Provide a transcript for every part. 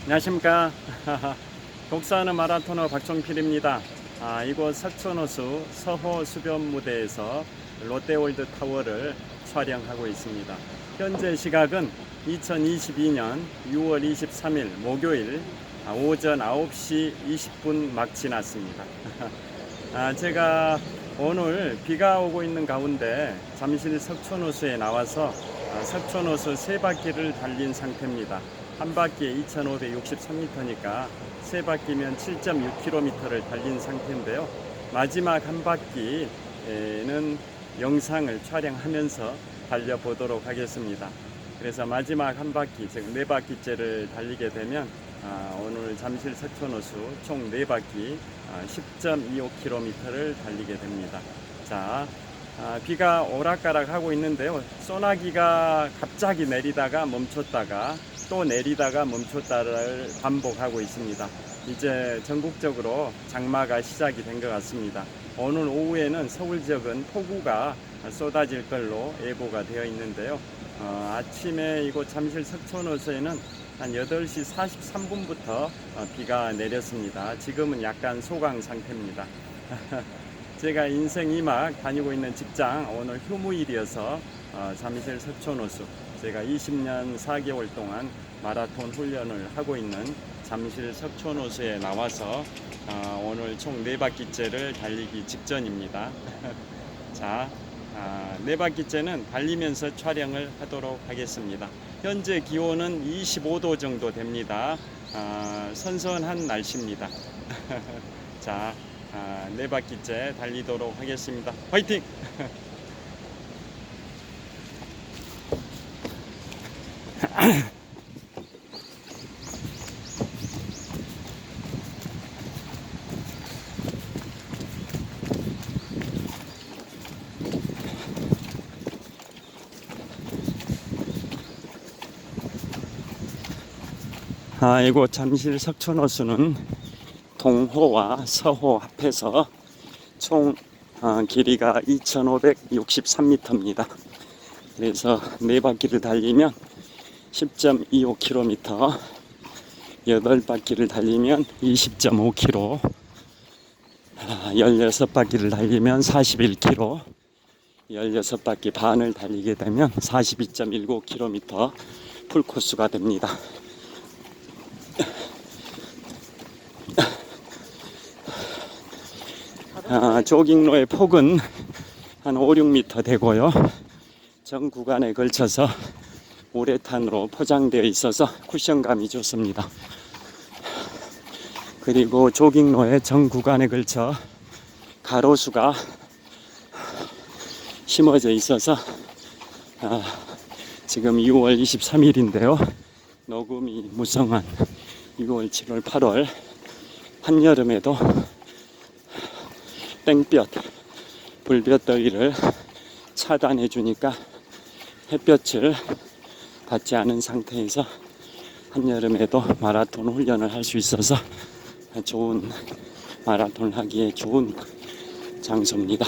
안녕하십니까. 독서하는 마라토너 박종필입니다. 이곳 석촌호수 서호 수변무대에서 롯데월드 타워를 촬영하고 있습니다. 현재 시각은 2022년 6월 23일 목요일 오전 9시 20분 막 지났습니다. 제가 오늘 비가 오고 있는 가운데 잠실 석촌호수에 나와서 석촌호수 세 바퀴를 달린 상태입니다. 한 바퀴에 2563m니까 세 바퀴면 7.6km를 달린 상태인데요. 마지막 한 바퀴는 영상을 촬영하면서 달려보도록 하겠습니다. 그래서 마지막 한 바퀴, 즉 네 바퀴째를 달리게 되면 오늘 잠실 석촌호수 총 4바퀴 10.25km를 달리게 됩니다. 자, 비가 오락가락 하고 있는데요. 소나기가 갑자기 내리다가 멈췄다가 또 내리다가 멈췄다를 반복하고 있습니다. 이제 전국적으로 장마가 시작이 된 것 같습니다. 오늘 오후에는 서울 지역은 폭우가 쏟아질 걸로 예보가 되어 있는데요. 아침에 이곳 잠실 석촌호수에는 한 8시 43분부터 비가 내렸습니다. 지금은 약간 소강 상태입니다. 제가 인생 2막 다니고 있는 직장 오늘 휴무일이어서 잠실 석촌호수 제가 20년 4개월 동안 마라톤 훈련을 하고 있는 잠실 석촌호수에 나와서 오늘 총 4바퀴째를 달리기 직전입니다. 자, 4바퀴째는 달리면서 촬영을 하도록 하겠습니다. 현재 기온은 25도 정도 됩니다. 선선한 날씨입니다. 자, 4바퀴째 달리도록 하겠습니다. 화이팅! 이곳 잠실 석촌호수는 동호와 서호 합해서 총 길이가 2563m입니다. 그래서 4바퀴를 달리면 10.25km, 8바퀴를 달리면 20.5km, 16바퀴를 달리면 41km, 16바퀴 반을 달리게 되면 42.19km 풀코스가 됩니다. 조깅로의 폭은 한 5, 6m 되고요. 전 구간에 걸쳐서 우레탄으로 포장되어 있어서 쿠션감이 좋습니다. 그리고 조깅로의 전 구간에 걸쳐 가로수가 심어져 있어서 지금 6월 23일인데요. 녹음이 무성한 6월, 7월, 8월 한여름에도 땡볕, 불볕더위를 차단해 주니까 햇볕을 받지 않은 상태에서 한여름에도 마라톤 훈련을 할 수 있어서 좋은 마라톤 하기에 좋은 장소입니다.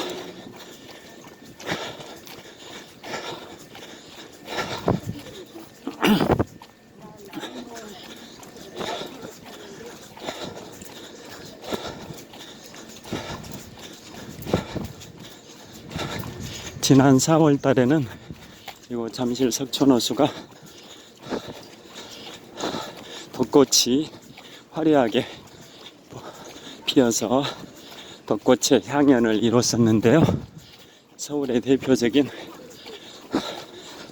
지난 4월 달에는 이곳 잠실 석촌호수가 벚꽃이 화려하게 피어서 벚꽃의 향연을 이뤘었는데요. 서울의 대표적인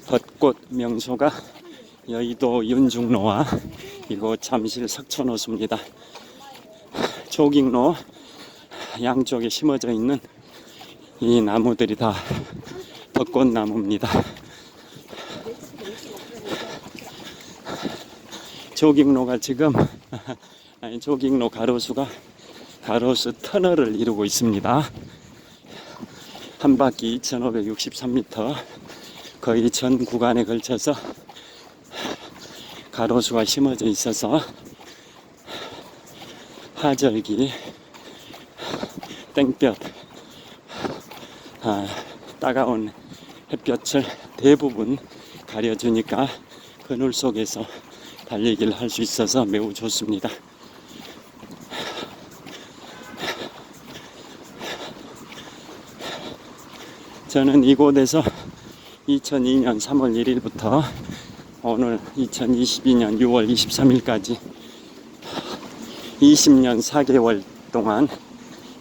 벚꽃 명소가 여의도 윤중로와 이곳 잠실 석촌호수입니다. 조깅로 양쪽에 심어져 있는 이 나무들이 다 벚꽃나무입니다. 조깅로가 지금 조깅로 가로수가 가로수 터널을 이루고 있습니다. 한 바퀴 2563m, 거의 전 구간에 걸쳐서 가로수가 심어져 있어서 하절기, 땡볕, 따가운 햇볕을 대부분 가려주니까 그늘 속에서 달리기를 할 수 있어서 매우 좋습니다. 저는 이곳에서 2002년 3월 1일부터 오늘 2022년 6월 23일까지 20년 4개월 동안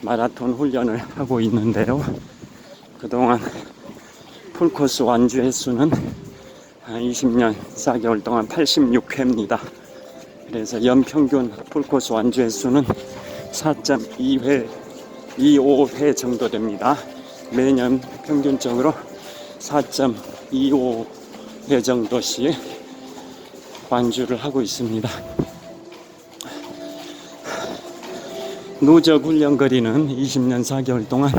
마라톤 훈련을 하고 있는데요. 그동안 풀코스 완주 횟수는 20년 4개월 동안 86회입니다. 그래서 연평균 풀코스 완주 횟수는 4.25회 정도 됩니다. 매년 평균적으로 4.25회 정도씩 완주를 하고 있습니다. 누적 훈련 거리는 20년 4개월 동안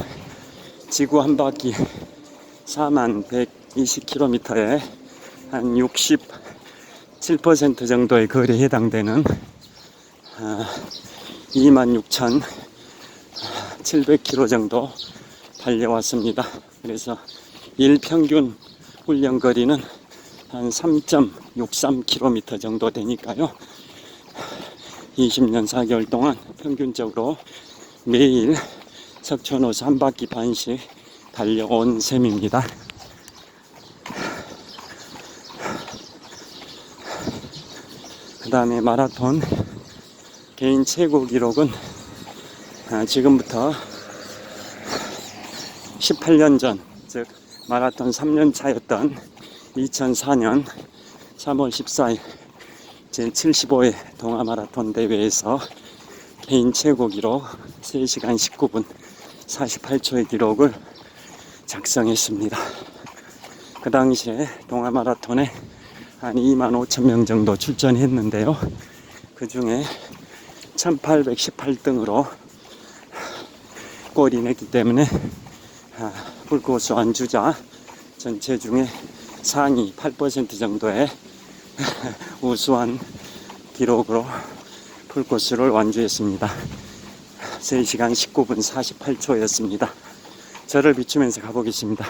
지구 한 바퀴 4120km에 한 67% 정도의 거리에 해당되는 26,700km 정도 달려왔습니다. 그래서 일평균 훈련 거리는 한 3.63km 정도 되니까요. 20년 4개월 동안 평균적으로 매일 석촌호수 한 바퀴 반씩 달려온 셈입니다. 그 다음에 마라톤 개인 최고 기록은 지금부터 18년 전, 즉 마라톤 3년 차였던 2004년 3월 14일 제75회 동아마라톤 대회에서 개인 최고 기록 3시간 19분 48초의 기록을 작성했습니다. 그 당시에 동아마라톤에 한 25,000명 정도 출전했는데요. 그 중에 1818등으로 꼴이 냈기 때문에 풀코스 완주자 전체 중에 상위 8% 정도의 우수한 기록으로 풀코스를 완주했습니다. 3시간 19분 48초였습니다. 저를 비추면서 가보겠습니다.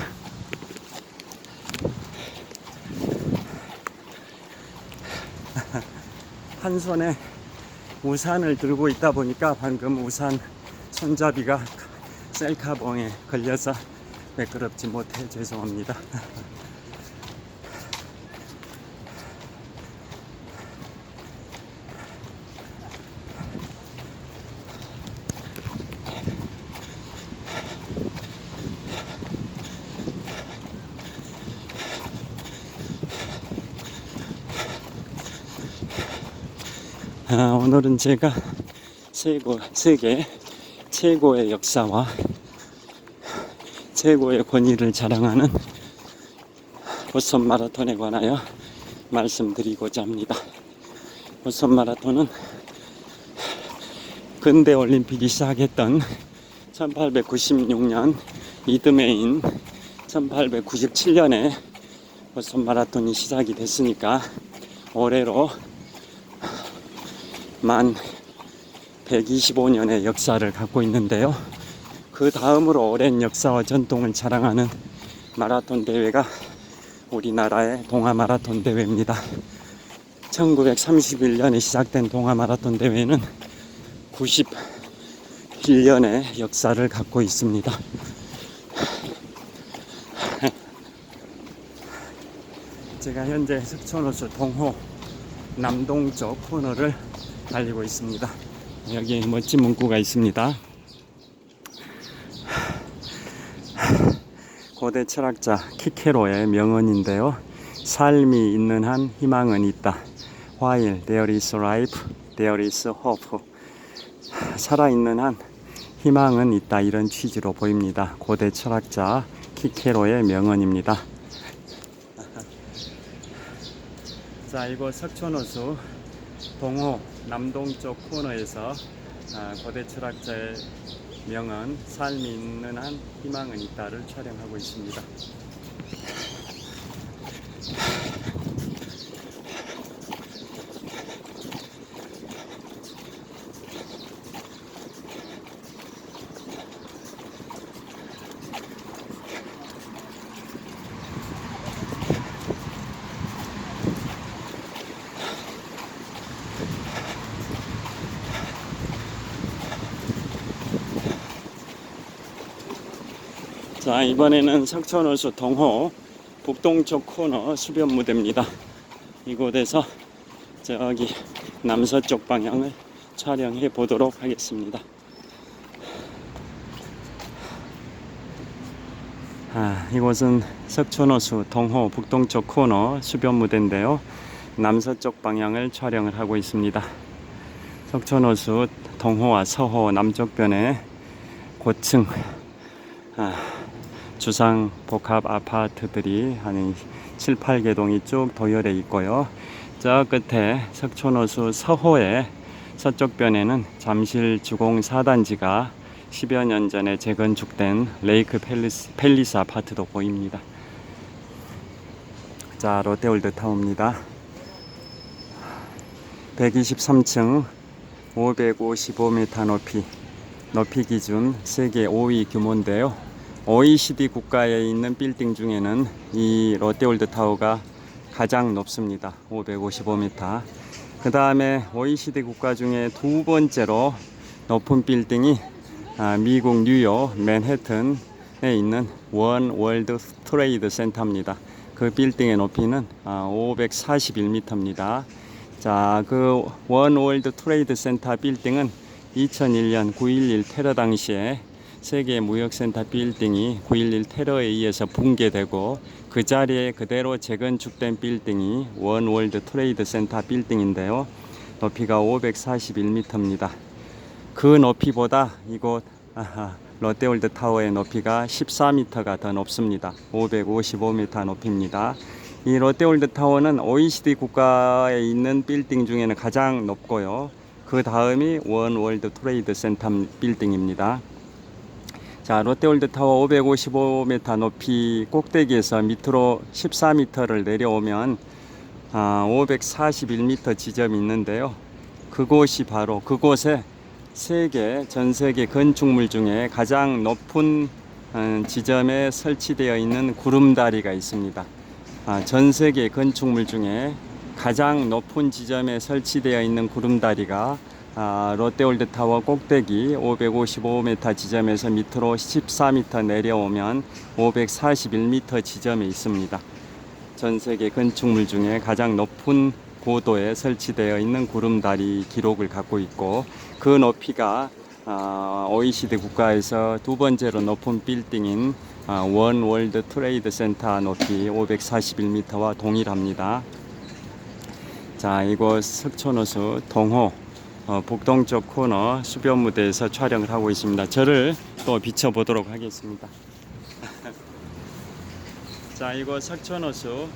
한 손에 우산을 들고 있다 보니까 방금 우산 손잡이가 셀카봉에 걸려서 매끄럽지 못해 죄송합니다. 오늘은 제가 세계 최고의 역사와 최고의 권위를 자랑하는 보스턴 마라톤에 관하여 말씀드리고자 합니다. 보스턴 마라톤은 근대 올림픽이 시작했던 1896년 이듬해인 1897년에 보스턴 마라톤이 시작이 됐으니까 올해로 만 125년의 역사를 갖고 있는데요. 그 다음으로 오랜 역사와 전통을 자랑하는 마라톤 대회가 우리나라의 동아마라톤 대회입니다. 1931년에 시작된 동아마라톤 대회는 91년의 역사를 갖고 있습니다. 제가 현재 석촌호수 동호 남동쪽 코너를 달리고 있습니다. 여기 멋진 문구가 있습니다. 고대 철학자 키케로의 명언인데요. 삶이 있는 한 희망은 있다. While there is life, there is hope. 살아있는 한 희망은 있다. 이런 취지로 보입니다. 고대 철학자 키케로의 명언입니다. 자, 이곳 석촌호수 동호 남동쪽 코너에서 고대 철학자의 명언 삶이 있는 한 희망은 있다를 촬영하고 있습니다. 자, 이번에는 석촌호수 동호 북동쪽 코너 수변 무대입니다. 이곳에서 저기 남서쪽 방향을 촬영해 보도록 하겠습니다. 이곳은 석촌호수 동호 북동쪽 코너 수변 무대인데요. 남서쪽 방향을 촬영을 하고 있습니다. 석촌호수 동호와 서호 남쪽변에 고층 주상 복합 아파트들이 한 7, 8개 동이 쭉 도열해 있고요. 저 끝에 석촌호수 서호의 서쪽변에는 잠실 주공 4단지가 10여 년 전에 재건축된 레이크 팰리스 아파트도 보입니다. 자, 롯데월드타워입니다. 123층 555m 높이 기준 세계 5위 규모인데요. OECD 국가에 있는 빌딩 중에는 이 롯데월드타워가 가장 높습니다. 555m. 그 다음에 OECD 국가 중에 두 번째로 높은 빌딩이 미국 뉴욕 맨해튼에 있는 원 월드 트레이드 센터입니다. 그 빌딩의 높이는 541m입니다. 자, 그 원 월드 트레이드 센터 빌딩은 2001년 9.11 테러 당시에 세계 무역센터 빌딩이 9.11 테러에 의해서 붕괴되고 그 자리에 그대로 재건축된 빌딩이 원 월드 트레이드 센터 빌딩인데요. 높이가 541m입니다. 그 높이보다 이곳 롯데월드타워의 높이가 14m가 더 높습니다. 555m 높이입니다. 이 롯데월드타워는 OECD 국가에 있는 빌딩 중에는 가장 높고요. 그 다음이 원 월드 트레이드 센터 빌딩입니다. 자, 롯데월드타워 555m 높이 꼭대기에서 밑으로 14m를 내려오면 541m 지점이 있는데요. 그곳에 전 세계 건축물 중에 가장 높은 지점에 설치되어 있는 구름다리가 있습니다. 전 세계 건축물 중에 가장 높은 지점에 설치되어 있는 구름다리가 롯데월드타워 꼭대기 555m 지점에서 밑으로 14m 내려오면 541m 지점에 있습니다. 전 세계 건축물 중에 가장 높은 고도에 설치되어 있는 구름다리 기록을 갖고 있고, 그 높이가 OECD 국가에서 두 번째로 높은 빌딩인 원 월드 트레이드 센터 높이 541m와 동일합니다. 자, 이곳 석촌호수 동호 북동쪽 코너 수변 무대에서 촬영을 하고 있습니다. 저를 또 비춰보도록 하겠습니다. 자, 이곳 석촌호수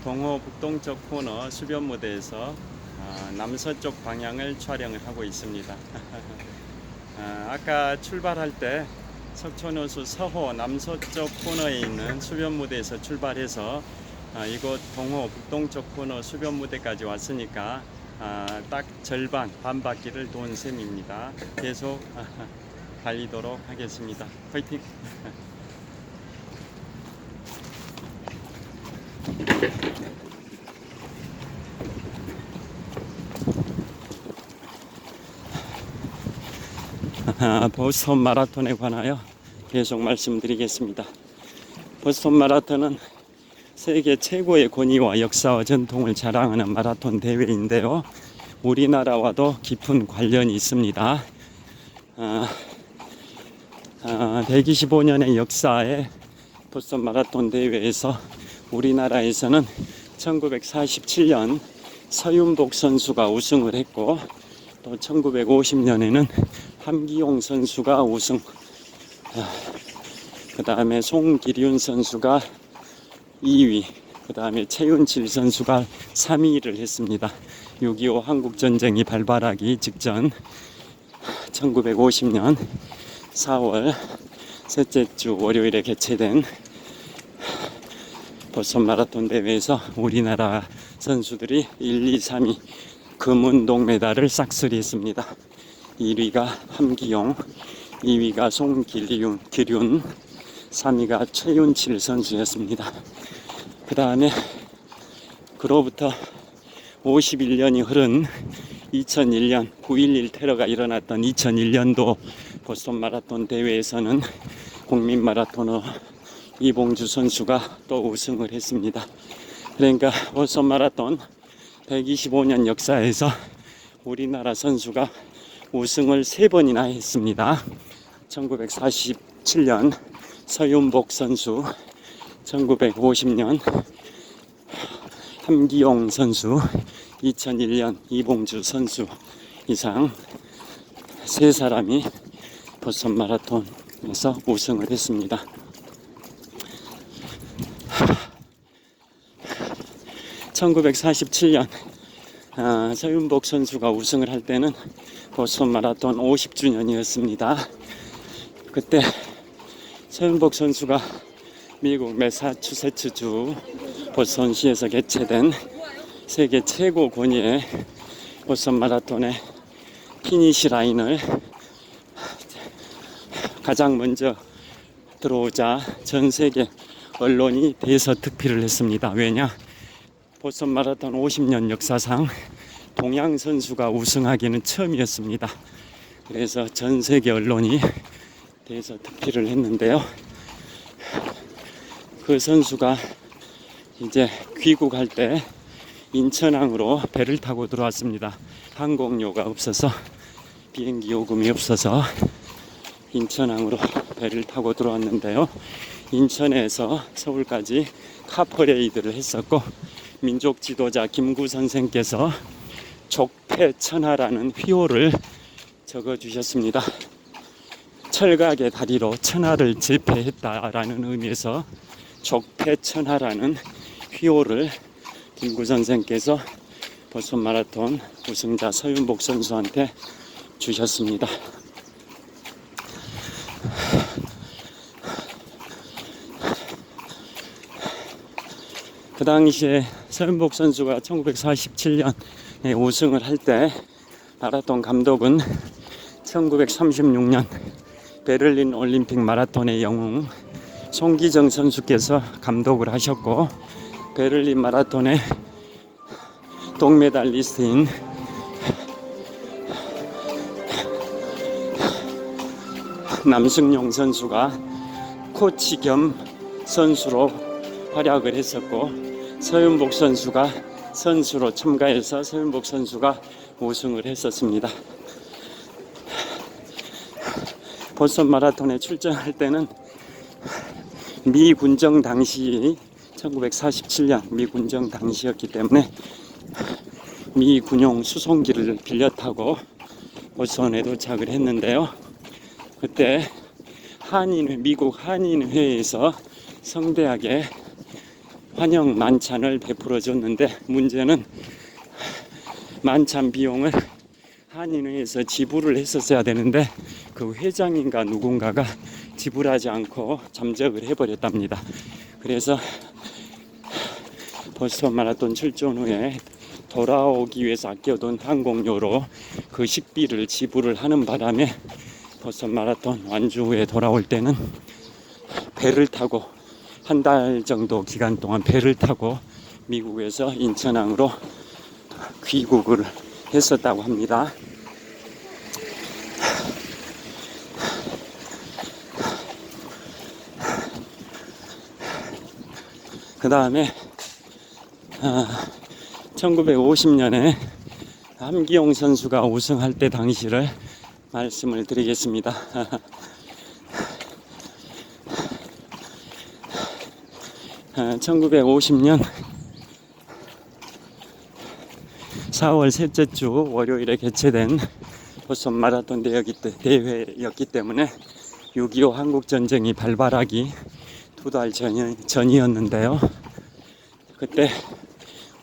동호 북동쪽 코너 수변 무대에서 남서쪽 방향을 촬영을 하고 있습니다. 아까 출발할 때 석촌호수 서호 남서쪽 코너에 있는 수변 무대에서 출발해서 이곳 동호 북동쪽 코너 수변 무대까지 왔으니까 딱 절반 반 바퀴를 돈 셈입니다. 계속 달리도록 하겠습니다. 화이팅! 보스턴 마라톤에 관하여 계속 말씀드리겠습니다. 보스턴 마라톤은 세계 최고의 권위와 역사와 전통을 자랑하는 마라톤 대회인데요. 우리나라와도 깊은 관련이 있습니다. 125년의 역사의 보스턴 마라톤 대회에서 우리나라에서는 1947년 서윤복 선수가 우승을 했고, 또 1950년에는 함기용 선수가 우승, 그 다음에 송기륜 선수가 2위, 그 다음에 최윤칠 선수가 3위를 했습니다. 6.25 한국전쟁이 발발하기 직전 1950년 4월 셋째 주 월요일에 개최된 보스턴 마라톤 대회에서 우리나라 선수들이 1, 2, 3위 금운동 메달을 싹쓸이했습니다. 1위가 함기용, 2위가 송기륜, 3위가 최윤칠 선수였습니다. 그 다음에 그로부터 51년이 흐른 2001년 9.11 테러가 일어났던 2001년도 보스턴 마라톤 대회에서는 국민 마라토너 이봉주 선수가 또 우승을 했습니다. 그러니까 보스턴 마라톤 125년 역사에서 우리나라 선수가 우승을 3번이나 했습니다. 1947년 서윤복 선수, 1950년 함기용 선수, 2001년 이봉주 선수 이상 3사람이 보스턴 마라톤에서 우승을 했습니다. 1947년 서윤복 선수가 우승을 할 때는 보스턴 마라톤 50주년이었습니다. 그때 서윤복 선수가 미국 매사추세츠주 보스턴시에서 개최된 세계 최고 권위의 보스턴 마라톤의 피니시 라인을 가장 먼저 들어오자 전 세계 언론이 대서특필을 했습니다. 왜냐? 보스턴 마라톤 50년 역사상 동양 선수가 우승하기는 처음이었습니다. 그래서 전 세계 언론이 대서특필을 했는데요. 그 선수가 이제 귀국할 때 인천항으로 배를 타고 들어왔습니다. 항공료가 없어서 비행기 요금이 없어서 인천항으로 배를 타고 들어왔는데요. 인천에서 서울까지 카퍼레이드를 했었고 민족 지도자 김구 선생께서 족패천하라는 휘호를 적어주셨습니다. 철각의 다리로 천하를 제패했다라는 의미에서 족패천하라는 휘호를 김구 선생께서 보스턴 마라톤 우승자 서윤복 선수한테 주셨습니다. 그 당시에 서윤복 선수가 1947년에 우승을 할 때 마라톤 감독은 1936년 베를린 올림픽 마라톤의 영웅 송기정 선수께서 감독을 하셨고 베를린 마라톤의 동메달리스트인 남승용 선수가 코치 겸 선수로 활약을 했었고 서윤복 선수가 선수로 참가해서 서윤복 선수가 우승을 했었습니다. 보스턴 마라톤에 출전할 때는 미 군정 당시 1947년 미 군정 당시였기 때문에 미 군용 수송기를 빌려 타고 보스턴에 도착을 했는데요. 그때 미국 한인회에서 성대하게 환영 만찬을 베풀어 줬는데 문제는 만찬 비용을 한인회에서 지불을 했었어야 되는데 그 회장인가 누군가가 지불하지 않고 잠적을 해버렸답니다. 그래서 보스턴 마라톤 출전 후에 돌아오기 위해서 아껴둔 항공료로 그 식비를 지불을 하는 바람에 보스턴 마라톤 완주 후에 돌아올 때는 배를 타고 한 달 정도 기간 동안 배를 타고 미국에서 인천항으로 귀국을 했었다고 합니다. 그 다음에 1950년에 함기용 선수가 우승할 때 당시를 말씀을 드리겠습니다. 1950년 4월 셋째 주 월요일에 개최된 보스턴 마라톤 대회였기 때문에 6.25 한국전쟁이 발발하기 2달 전이었는데요. 그때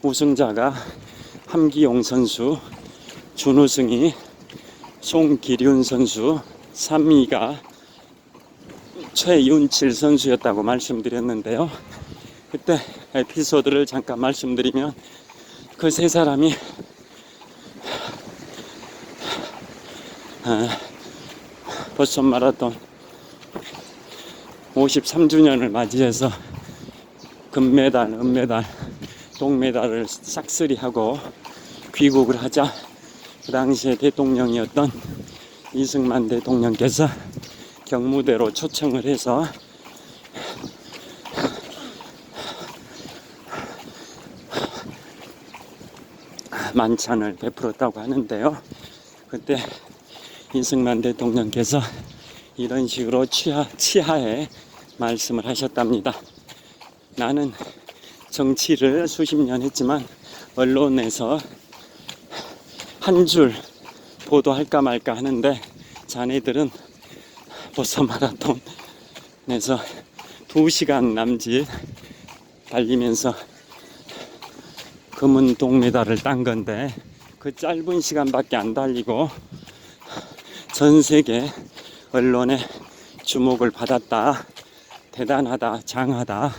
우승자가 함기용 선수, 준우승이 송기륜 선수, 3위가 최윤칠 선수였다고 말씀드렸는데요. 그때 에피소드를 잠깐 말씀드리면 그 세 사람이 보스턴 마라톤 53주년을 맞이해서 금메달, 은메달, 동메달을 싹쓸이하고 귀국을 하자 그 당시에 대통령이었던 이승만 대통령께서 경무대로 초청을 해서 만찬을 베풀었다고 하는데요. 그때 이승만 대통령께서 이런 식으로 치하에 말씀을 하셨답니다. 나는 정치를 수십 년 했지만 언론에서 한 줄 보도할까 말까 하는데 자네들은 보스턴 마라톤에서 2시간 남짓 달리면서 금은 동메달을 딴 건데 그 짧은 시간밖에 안 달리고 전 세계 언론의 주목을 받았다. 대단하다. 장하다.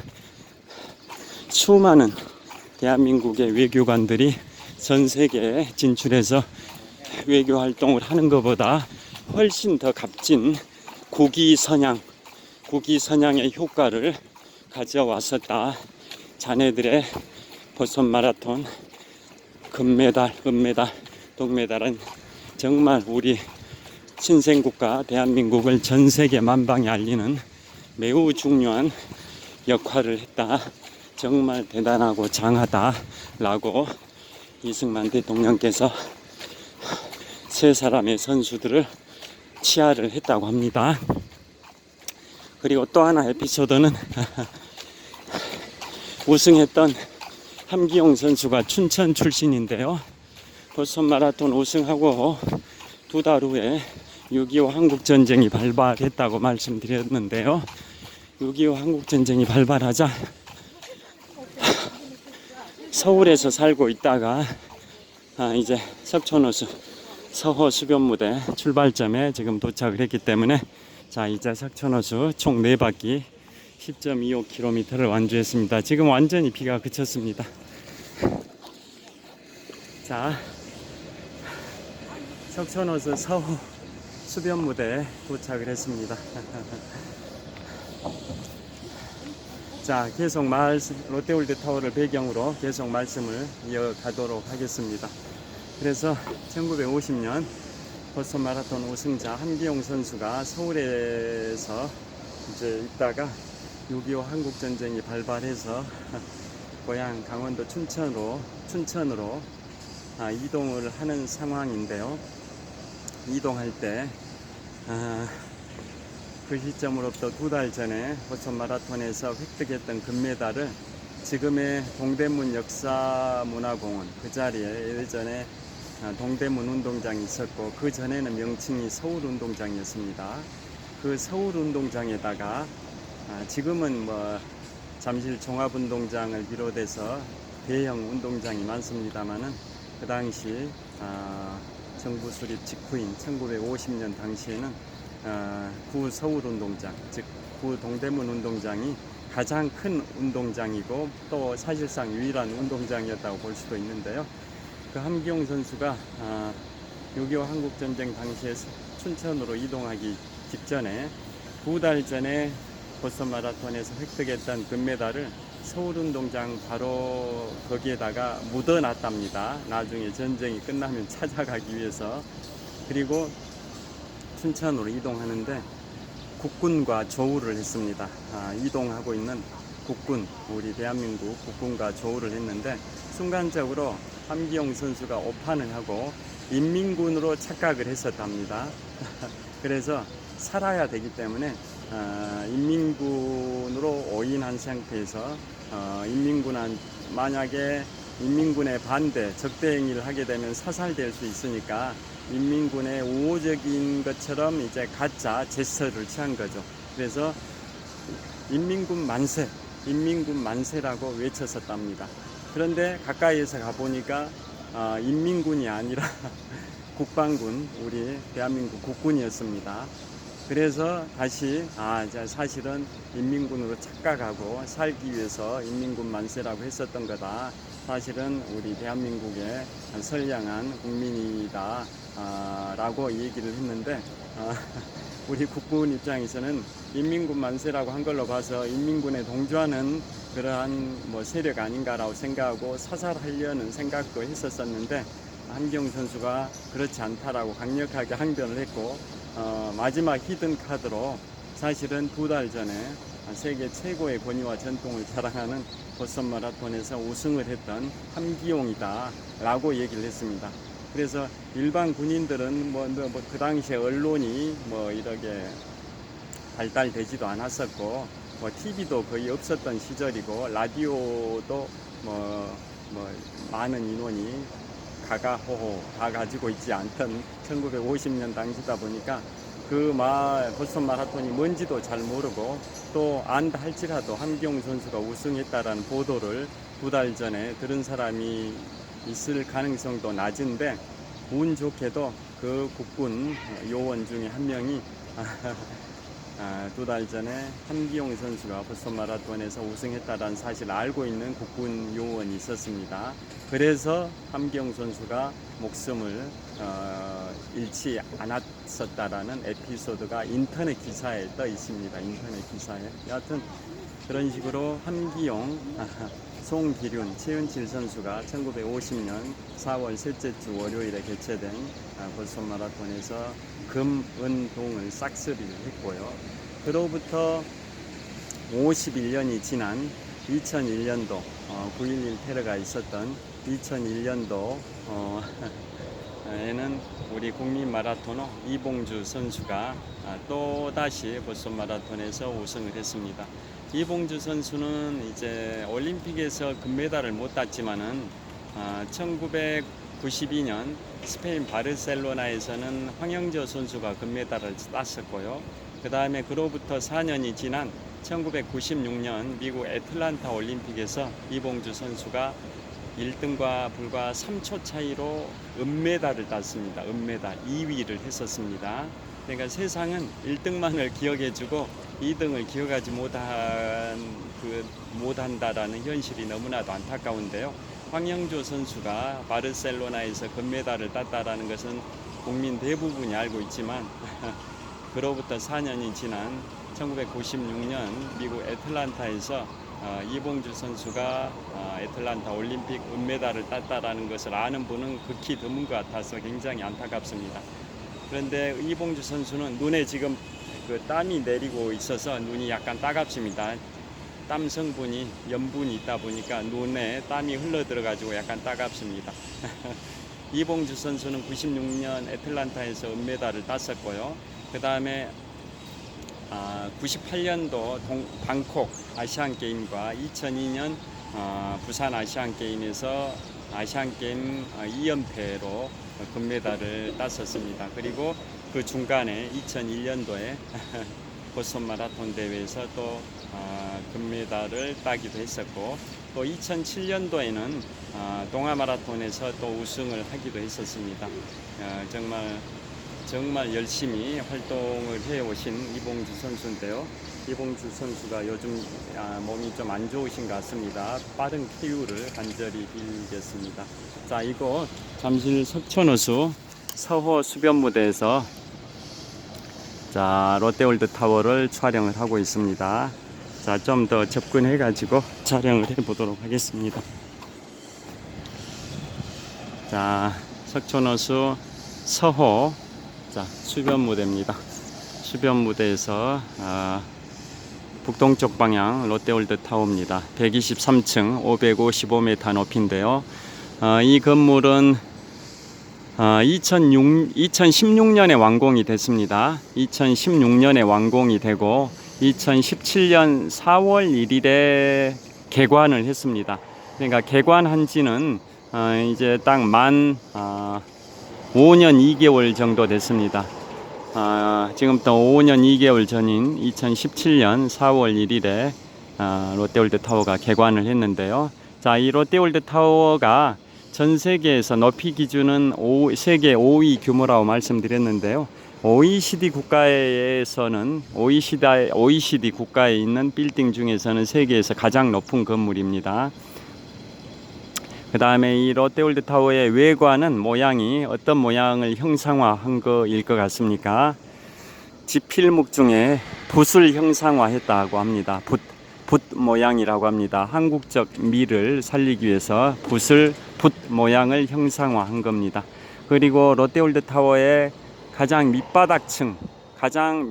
수많은 대한민국의 외교관들이 전 세계에 진출해서 외교 활동을 하는 것보다 훨씬 더 값진 국위선양의 효과를 가져왔었다. 자네들의 보스턴 마라톤 금메달, 은메달, 동메달은 정말 우리 신생국가 대한민국을 전 세계 만방에 알리는 매우 중요한 역할을 했다. 정말 대단하고 장하다 라고 이승만 대통령께서 세 사람의 선수들을 치하를 했다고 합니다. 그리고 또 하나 에피소드는 우승했던 함기용 선수가 춘천 출신인데요. 보스턴 마라톤 우승하고 2달 후에 6.25 한국전쟁이 발발했다고 말씀드렸는데요. 6.25 한국전쟁이 발발하자 서울에서 살고 있다가 이제 석촌호수 서호 수변무대 출발점에 지금 도착을 했기 때문에 자 이제 석촌호수 총 4바퀴 10.25km를 완주했습니다. 지금 완전히 비가 그쳤습니다. 자 석촌호수 서호 수변무대에 도착을 했습니다. 자, 계속 롯데월드타워를 배경으로 계속 말씀을 이어가도록 하겠습니다. 그래서 1950년 보스턴 마라톤 우승자 함기용 선수가 서울에서 이제 있다가 6.25 한국전쟁이 발발해서 고향 강원도 춘천으로 이동을 하는 상황인데요. 이동할 때 그 시점으로부터 2달 전에 보스턴 마라톤에서 획득했던 금메달을 지금의 동대문 역사문화공원 그 자리에 예전에 동대문 운동장이 있었고 그 전에는 명칭이 서울운동장이었습니다. 그 서울운동장에다가 지금은 뭐 잠실 종합운동장을 비롯해서 대형 운동장이 많습니다만은 그 당시 정부 수립 직후인 1950년 당시에는 구 서울운동장, 즉 구 동대문 운동장이 가장 큰 운동장이고 또 사실상 유일한 운동장이었다고 볼 수도 있는데요. 그 함기용 선수가 6.25 한국전쟁 당시에 춘천으로 이동하기 직전에 2달 전에 보스턴 마라톤에서 획득했던 금메달을 서울운동장 바로 거기에다가 묻어놨답니다. 나중에 전쟁이 끝나면 찾아가기 위해서. 그리고 춘천으로 이동하는데 국군과 조우를 했습니다. 이동하고 있는 국군, 우리 대한민국 국군과 조우를 했는데 순간적으로 함기용 선수가 오판을 하고 인민군으로 착각을 했었답니다. 그래서 살아야 되기 때문에 인민군으로 오인한 상태에서 만약에 인민군의 반대, 적대 행위를 하게 되면 사살될 수 있으니까 인민군의 우호적인 것처럼 이제 가짜 제스처를 취한 거죠. 그래서 인민군 만세라고 외쳤었답니다. 그런데 가까이에서 가보니까 인민군이 아니라 국방군, 우리 대한민국 국군이었습니다. 그래서 다시 사실은 인민군으로 착각하고 살기 위해서 인민군 만세라고 했었던 거다. 사실은 우리 대한민국의 선량한 국민이다 라고 얘기를 했는데 우리 국군 입장에서는 인민군 만세라고 한 걸로 봐서 인민군에 동조하는 그러한 세력 아닌가라고 생각하고 사살하려는 생각도 했었었는데 함기용 선수가 그렇지 않다라고 강력하게 항변을 했고 마지막 히든 카드로 사실은 2달 전에 세계 최고의 권위와 전통을 자랑하는 보스턴 마라톤에서 우승을 했던 함기용이다 라고 얘기를 했습니다. 그래서 일반 군인들은 그 당시에 언론이 이렇게 발달되지도 않았었고 TV도 거의 없었던 시절이고 라디오도 많은 인원이 가가호호 다 가지고 있지 않던 1950년 당시다 보니까 보스턴 마라톤이 뭔지도 잘 모르고 또 안다 할지라도 함기용 선수가 우승했다라는 보도를 2달 전에 들은 사람이 있을 가능성도 낮은데, 운 좋게도 그 국군 요원 중에 한 명이 2달 전에 함기용 선수가 보스턴 마라톤에서 우승했다는 사실을 알고 있는 국군 요원이 있었습니다. 그래서 함기용 선수가 목숨을 잃지 않았었다라는 에피소드가 인터넷 기사에 떠 있습니다. 인터넷 기사에. 여하튼 그런 식으로 함기용, 송기륜, 최은칠 선수가 1950년 4월 셋째 주 월요일에 개최된 보스턴 마라톤에서 금, 은, 동을 싹쓸이를 했고요. 그로부터 51년이 지난 2001년도 9.11 테러가 있었던 2001년도 에는 우리 국민 마라토너 이봉주 선수가 또다시 보스턴 마라톤에서 우승을 했습니다. 이봉주 선수는 이제 올림픽에서 금메달을 못 땄지만은 1992년 스페인 바르셀로나에서는 황영조 선수가 금메달을 땄었고요. 그 다음에 그로부터 4년이 지난 1996년 미국 애틀란타 올림픽에서 이봉주 선수가 1등과 불과 3초 차이로 은메달을 땄습니다. 은메달 2위를 했었습니다. 그러니까 세상은 1등만을 기억해주고 2등을 기억하지 못한다라는 현실이 너무나도 안타까운데요. 황영조 선수가 바르셀로나에서 금메달을 땄다라는 것은 국민 대부분이 알고 있지만 그로부터 4년이 지난 1996년 미국 애틀란타에서 이봉주 선수가 애틀란타 올림픽 은메달을 땄다라는 것을 아는 분은 극히 드문 것 같아서 굉장히 안타깝습니다. 그런데 이봉주 선수는 눈에 지금 땀이 내리고 있어서 눈이 약간 따갑습니다. 땀 성분이 염분이 있다 보니까 눈에 땀이 흘러 들어가지고 약간 따갑습니다. 이봉주 선수는 96년 애틀란타에서 은메달을 땄었고요. 그 다음에 98년도 방콕 아시안게임과 2002년 부산 아시안게임에서 아시안게임 2연패로 금메달을 땄었습니다. 그리고 그 중간에 2001년도에 보스턴 마라톤 대회에서 또 금메달을 따기도 했었고, 또 2007년도에는 동아 마라톤에서 또 우승을 하기도 했었습니다. 정말 열심히 활동을 해오신 이봉주 선수인데요. 이봉주 선수가 요즘 몸이 좀 안 좋으신 것 같습니다. 빠른 쾌유를 간절히 빌겠습니다. 자, 이곳 잠실 석촌호수 서호 수변무대에서 롯데월드 타워를 촬영을 하고 있습니다. 자, 좀 더 접근해 가지고 촬영을 해 보도록 하겠습니다. 자, 석촌호수 서호 수변무대입니다. 수변무대에서 북동쪽 방향 롯데월드 타워입니다. 123층 555m 높이인데요. 이 건물은 2016년에 완공이 됐습니다. 2016년에 완공이 되고 2017년 4월 1일에 개관을 했습니다. 그러니까 개관한 지는 이제 딱 만 5년 2개월 정도 됐습니다. 지금부터 5년 2개월 전인 2017년 4월 1일에 롯데월드 타워가 개관을 했는데요. 자, 이 롯데월드 타워가 전 세계에서 높이 기준은 세계 5위 규모라고 말씀드렸는데요. OECD 국가에서는 OECD 국가에 있는 빌딩 중에서는 세계에서 가장 높은 건물입니다. 그 다음에 이 롯데월드 타워의 외관은 모양이 어떤 모양을 형상화한 거일 것 같습니까? 지필목 중에 붓을 형상화했다고 합니다. 붓 모양이라고 합니다. 한국적 미를 살리기 위해서 붓 모양을 형상화한 겁니다. 그리고 롯데월드 타워의 가장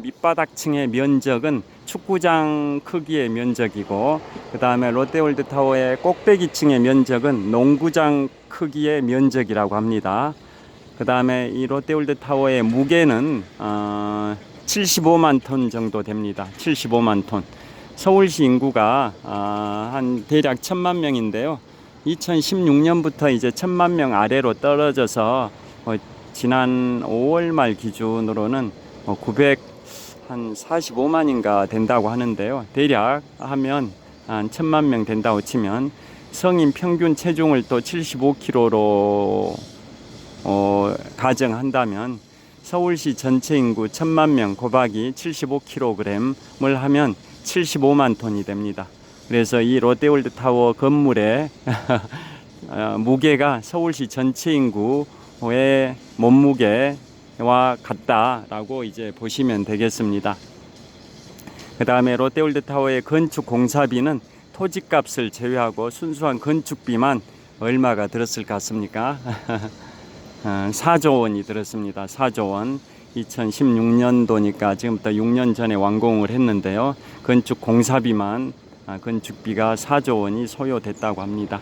밑바닥층의 면적은 축구장 크기의 면적이고, 그 다음에 롯데월드타워의 꼭대기층의 면적은 농구장 크기의 면적이라고 합니다. 그 다음에 이 롯데월드타워의 무게는 75만 톤 정도 됩니다. 75만 톤. 서울시 인구가 한 대략 1000만 명인데요. 2016년부터 이제 1000만 명 아래로 떨어져서 지난 5월 말 기준으로는 945만인가 된다고 하는데요. 대략 하면 한 1000만 명 된다고 치면 성인 평균 체중을 또 75kg로 가정한다면 서울시 전체 인구 1000만 명 곱하기 75kg을 하면 75만 톤이 됩니다. 그래서 이 롯데월드타워 건물의 무게가 서울시 전체 인구의 몸무게와 같다라고 이제 보시면 되겠습니다. 그 다음에 롯데월드타워의 건축 공사비는 토지값을 제외하고 순수한 건축비만 얼마가 들었을 것 같습니까? 4조 원이 들었습니다. 4조 원. 2016년도니까 지금부터 6년 전에 완공을 했는데요. 건축 공사비만 건축비가 4조 원이 소요됐다고 합니다.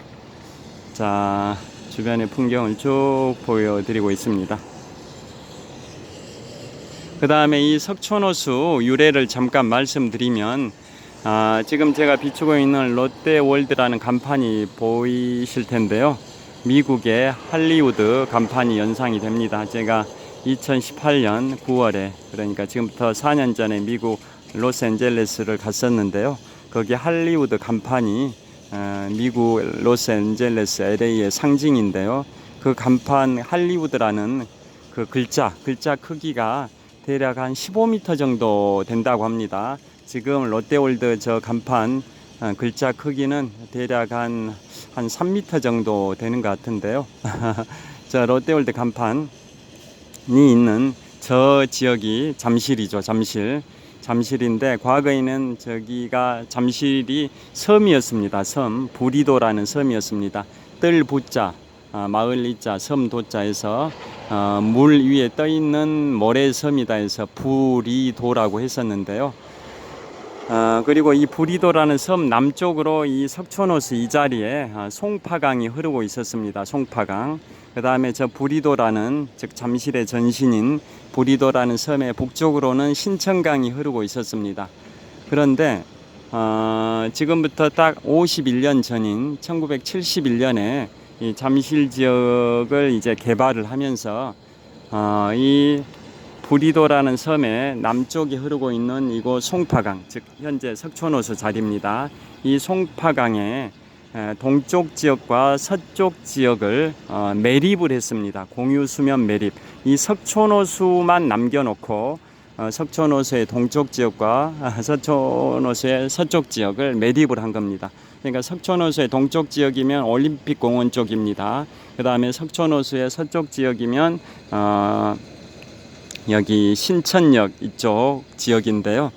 자, 주변의 풍경을 쭉 보여드리고 있습니다. 그 다음에 이 석촌호수 유래를 잠깐 말씀드리면, 지금 제가 비추고 있는 롯데월드라는 간판이 보이실 텐데요. 미국의 할리우드 간판이 연상이 됩니다. 제가 2018년 9월에, 그러니까 지금부터 4년 전에 미국 로스앤젤레스를 갔었는데요. 거기 할리우드 간판이 미국 로스앤젤레스 LA의 상징인데요. 그 간판 할리우드라는 그 글자 크기가 대략 한 15m 정도 된다고 합니다. 지금 롯데월드 저 간판 글자 크기는 대략 한 3m 정도 되는 것 같은데요. 저 롯데월드 간판이 있는 저 지역이 잠실이죠. 잠실인데 과거에는 저기가 잠실이 섬이었습니다. 부리도라는 섬이었습니다. 뜰 부자, 마을 이자, 섬 도자에서 물 위에 떠 있는 모래섬이다 해서 부리도라고 했었는데요. 그리고 이 부리도라는 섬 남쪽으로 이 석촌호수 이 자리에 송파강이 흐르고 있었습니다. 송파강. 그 다음에 저 부리도라는, 즉 잠실의 전신인 부리도라는 섬의 북쪽으로는 신천강이 흐르고 있었습니다. 그런데 지금부터 딱 51년 전인 1971년에 이 잠실 지역을 이제 개발을 하면서 이 부리도라는 섬의 남쪽에 흐르고 있는 이곳 송파강, 즉 현재 석촌호수 자리입니다. 이 송파강의 동쪽 지역과 서쪽 지역을 매립을 했습니다. 공유 수면 매립. 이 석촌호수만 남겨놓고 석촌호수의 동쪽 지역과 석촌호수의 서쪽 지역을 매립을 한 겁니다. 그러니까 석촌호수의 동쪽 지역이면 올림픽공원 쪽입니다. 그 다음에 석촌호수의 서쪽 지역이면 여기 신천역 이쪽 지역인데요.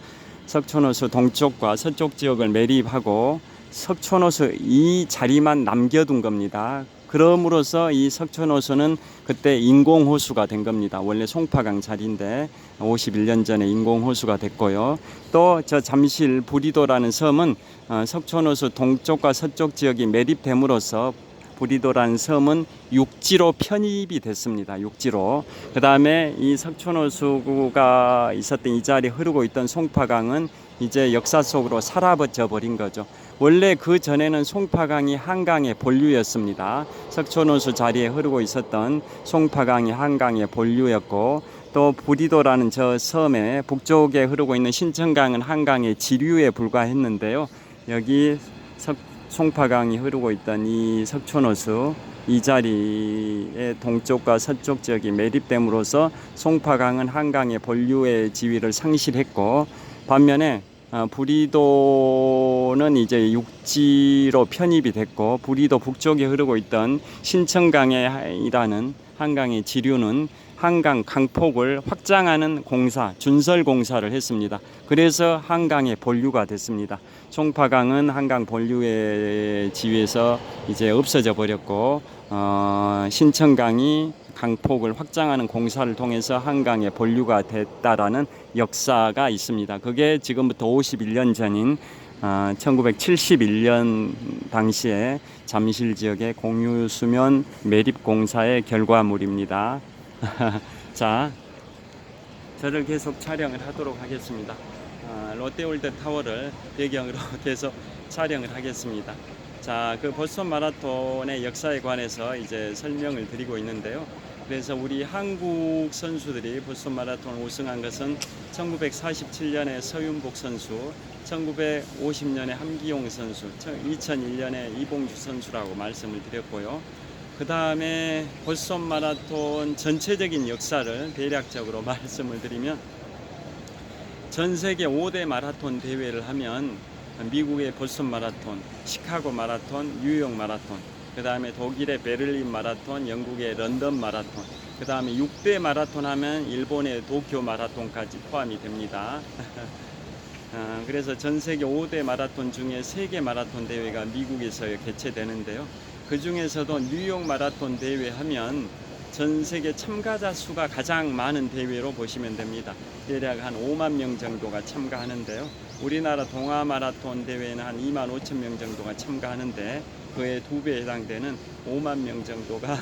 석촌호수 동쪽과 서쪽 지역을 매립하고 석촌호수 이 자리만 남겨둔 겁니다. 그럼으로써 이 석촌호수는 그때 인공호수가 된 겁니다. 원래 송파강 자리인데 51년 전에 인공호수가 됐고요. 또 저 잠실 부리도라는 섬은 석촌호수 동쪽과 서쪽 지역이 매립됨으로써 부리도라는 섬은 육지로 편입이 됐습니다. 육지로. 그 다음에 이 석촌호수가 있었던 이 자리에 흐르고 있던 송파강은 이제 역사 속으로 사라져 버린 거죠. 원래 그 전에는 송파강이 한강의 본류였습니다. 석촌호수 자리에 흐르고 있었던 송파강이 한강의 본류였고, 또 부리도라는 저 섬의 북쪽에 흐르고 있는 신천강은 한강의 지류에 불과했는데요. 여기 송파강이 흐르고 있던 이 석촌호수 이 자리의 동쪽과 서쪽 지역이 매립됨으로써 송파강은 한강의 본류의 지위를 상실했고, 반면에 부리도는 이제 육지로 편입이 됐고, 부리도 북쪽에 흐르고 있던 신천강이라는 한강의 지류는 한강 강폭을 확장하는 공사, 준설 공사를 했습니다. 그래서 한강의 본류가 됐습니다. 송파강은 한강 본류의 지위에서 이제 없어져 버렸고, 신천강이 강폭을 확장하는 공사를 통해서 한강에 본류가 됐다라는 역사가 있습니다. 그게 지금부터 51년 전인 1971년 당시에 잠실 지역의 공유수면 매립 공사의 결과물입니다. 자, 저를 계속 촬영을 하도록 하겠습니다. 롯데월드 타워를 배경으로 계속 촬영을 하겠습니다. 자, 그 보스턴 마라톤의 역사에 관해서 이제 설명을 드리고 있는데요. 그래서 우리 한국 선수들이 보스턴 마라톤 우승한 것은 1947년에 서윤복 선수, 1950년에 함기용 선수, 2001년에 이봉주 선수라고 말씀을 드렸고요. 그 다음에 보스턴 마라톤 전체적인 역사를 대략적으로 말씀을 드리면, 전 세계 5대 마라톤 대회를 하면 미국의 보스턴 마라톤, 시카고 마라톤, 뉴욕 마라톤, 그 다음에 독일의 베를린 마라톤, 영국의 런던 마라톤, 그 다음에 6대 마라톤 하면 일본의 도쿄 마라톤까지 포함이 됩니다. 그래서 전 세계 5대 마라톤 중에 3개 마라톤 대회가 미국에서 개최되는데요. 그 중에서도 뉴욕 마라톤 대회 하면 전 세계 참가자 수가 가장 많은 대회로 보시면 됩니다. 대략 한 5만 명 정도가 참가하는데요. 우리나라 동아 마라톤 대회는 한 2만 5천 명 정도가 참가하는데, 그의 2배에 해당되는 5만 명 정도가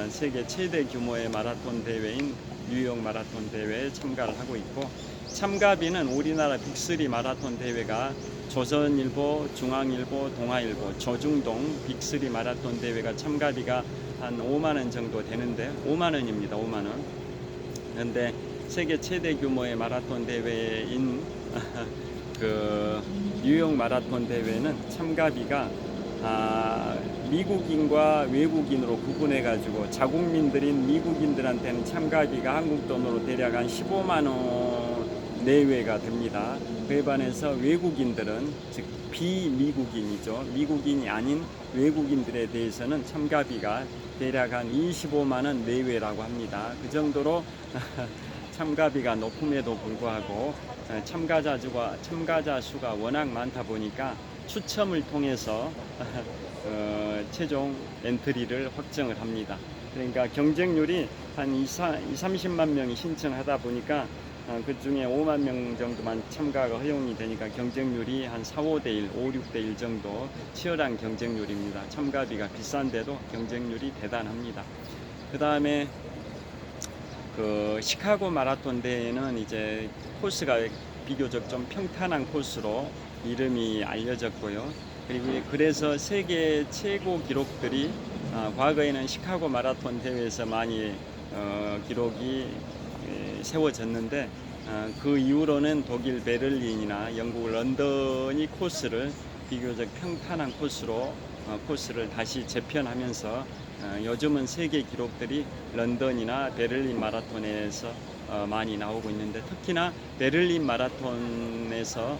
세계 최대 규모의 마라톤 대회인 뉴욕 마라톤 대회에 참가를 하고 있고, 참가비는 우리나라 빅3 마라톤 대회가 조선일보, 중앙일보, 동아일보, 조중동 빅3 마라톤 대회가 참가비가 한 5만 원 정도 되는데, 5만 원입니다. 5만 원. 그런데 세계 최대 규모의 마라톤 대회인 그 뉴욕 마라톤 대회는 참가비가 미국인과 외국인으로 구분해 가지고 자국민들인 미국인들한테는 참가비가 한국 돈으로 대략 한 15만 원 내외가 됩니다. 그에 반해서 외국인들은, 즉 비미국인이죠, 미국인이 아닌 외국인들에 대해서는 참가비가 대략 한 25만 원 내외라고 합니다. 그 정도로 참가비가 높음에도 불구하고 참가자 수가 워낙 많다 보니까 추첨을 통해서 최종 엔트리를 확정을 합니다. 그러니까 경쟁률이 한 30만 명이 신청하다 보니까 그 중에 5만 명 정도만 참가가 허용이 되니까 경쟁률이 한 4, 5대 1, 5, 6대 1 정도 치열한 경쟁률입니다. 참가비가 비싼데도 경쟁률이 대단합니다. 그 다음에 그 시카고 마라톤 대회는 이제 코스가 비교적 좀 평탄한 코스로 이름이 알려졌고요. 그리고 그래서 세계 최고 기록들이 과거에는 시카고 마라톤 대회에서 많이 기록이 세워졌는데, 그 이후로는 독일 베를린이나 영국 런던이 코스를 비교적 평탄한 코스를 다시 재편하면서 요즘은 세계 기록들이 런던이나 베를린 마라톤에서 많이 나오고 있는데, 특히나 베를린 마라톤에서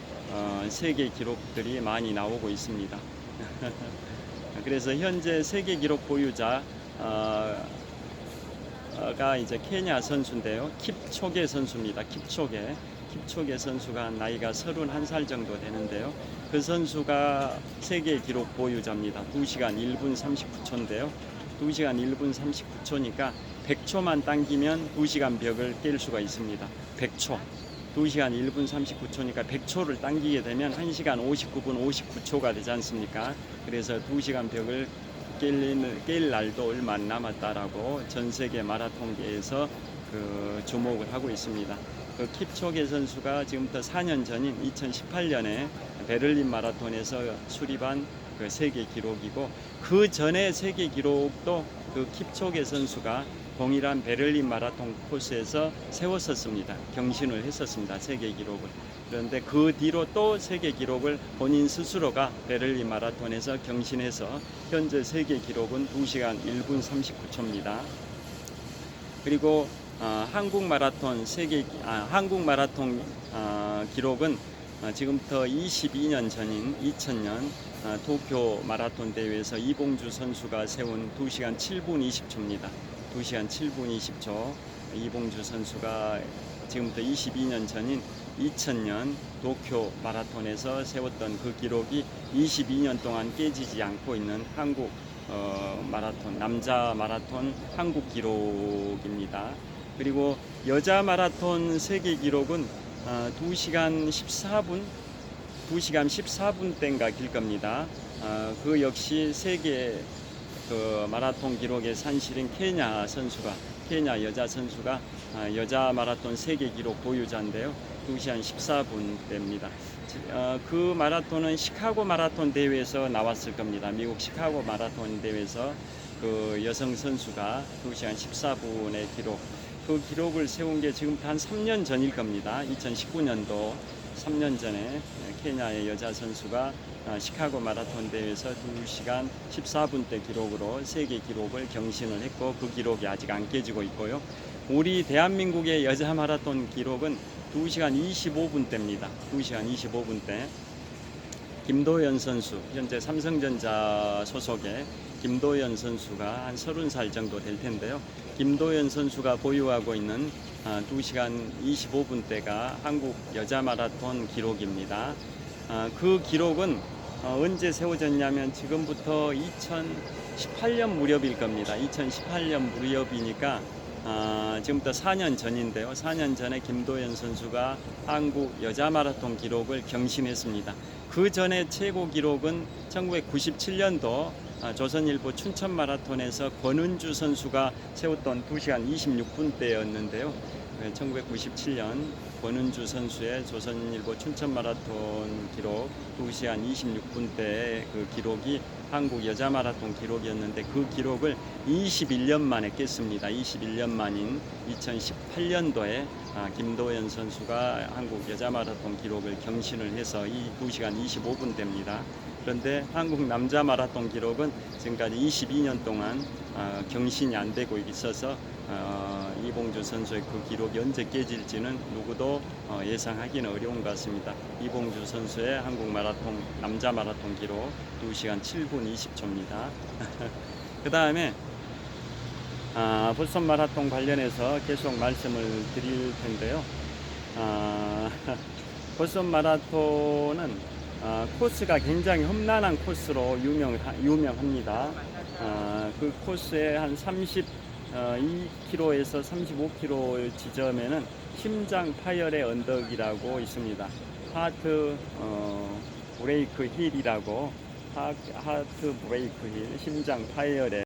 세계 기록들이 많이 나오고 있습니다. 그래서 현재 세계 기록 보유자 가 이제 케냐 선수인데요. 킵초게 선수입니다. 킵초게 선수가 나이가 31살 정도 되는데요. 그 선수가 세계 기록 보유자입니다. 2시간 1분 39초인데요. 2시간 1분 39초니까 100초만 당기면 2시간 벽을 깰 수가 있습니다. 100초. 2시간 1분 39초니까 100초를 당기게 되면 1시간 59분 59초가 되지 않습니까? 그래서 2시간 벽을 깰 날도 얼마 안 남았다라고 전 세계 마라톤계에서 주목을 하고 있습니다. 그 킵초게 선수가 지금부터 4년 전인 2018년에 베를린 마라톤에서 수립한 그 세계 기록이고, 그 전에 세계 기록도 그 킵초게 선수가 동일한 베를린 마라톤 코스에서 세웠었습니다. 경신을 했었습니다. 세계 기록을. 그런데 그 뒤로 또 세계 기록을 본인 스스로가 베를린 마라톤에서 경신해서 현재 세계 기록은 2시간 1분 39초입니다. 그리고 한국 마라톤 기록은 지금부터 22년 전인 2000년 도쿄 마라톤 대회에서 이봉주 선수가 세운 2시간 7분 20초입니다. 2시간 7분 20초. 이봉주 선수가 지금부터 22년 전인 2000년 도쿄 마라톤에서 세웠던 그 기록이 22년 동안 깨지지 않고 있는 한국 마라톤, 남자 마라톤 한국 기록입니다. 그리고 여자 마라톤 세계 기록은 2시간 14분 2시간 14분대인가 길 겁니다. 그 역시 세계 그 마라톤 기록의 산실인 케냐 여자 선수가 여자 마라톤 세계 기록 보유자인데요. 2시간 14분대입니다. 그 마라톤은 시카고 마라톤 대회에서 나왔을 겁니다. 미국 시카고 마라톤 대회에서 그 여성 선수가 2시간 14분의 기록, 그 기록을 세운 게 지금 한 3년 전일 겁니다. 2019년도 3년 전에 케냐의 여자 선수가 시카고 마라톤 대회에서 2시간 14분대 기록으로 세계 기록을 경신을 했고, 그 기록이 아직 안 깨지고 있고요. 우리 대한민국의 여자 마라톤 기록은 2시간 25분대입니다. 2시간 25분대. 김도연 선수, 현재 삼성전자 소속의 김도연 선수가 한 30살 정도 될 텐데요. 김도연 선수가 보유하고 있는 2시간 25분대가 한국 여자 마라톤 기록입니다. 그 기록은 언제 세워졌냐면 지금부터 2018년 무렵일 겁니다. 2018년 무렵이니까 지금부터 4년 전인데요. 4년 전에 김도연 선수가 한국 여자 마라톤 기록을 경신했습니다. 그 전에 최고 기록은 1997년도 조선일보 춘천 마라톤에서 권은주 선수가 세웠던 2시간 26분대였는데요. 1997년 권은주 선수의 조선일보 춘천 마라톤 기록 2시간 26분대의 그 기록이 한국 여자 마라톤 기록이었는데, 그 기록을 21년 만에 깼습니다. 21년 만인 2018년도에 김도연 선수가 한국 여자 마라톤 기록을 경신을 해서 이 2시간 25분대입니다. 그런데 한국 남자 마라톤 기록은 지금까지 22년 동안 경신이 안 되고 있어서 이봉주 선수의 그 기록이 언제 깨질지는 누구도 예상하기는 어려운 것 같습니다. 이봉주 선수의 한국 마라톤 남자 마라톤 기록 2시간 7분 20초입니다. 그 다음에 보스턴 마라톤 관련해서 계속 말씀을 드릴 텐데요. 보스턴 마라톤은 코스가 굉장히 험난한 코스로 유명합니다. 그 코스에 한 32km에서 35km 지점에는 심장 파열의 언덕이라고 있습니다. 하트 브레이크 힐이라고, 하트 브레이크 힐, 심장 파열의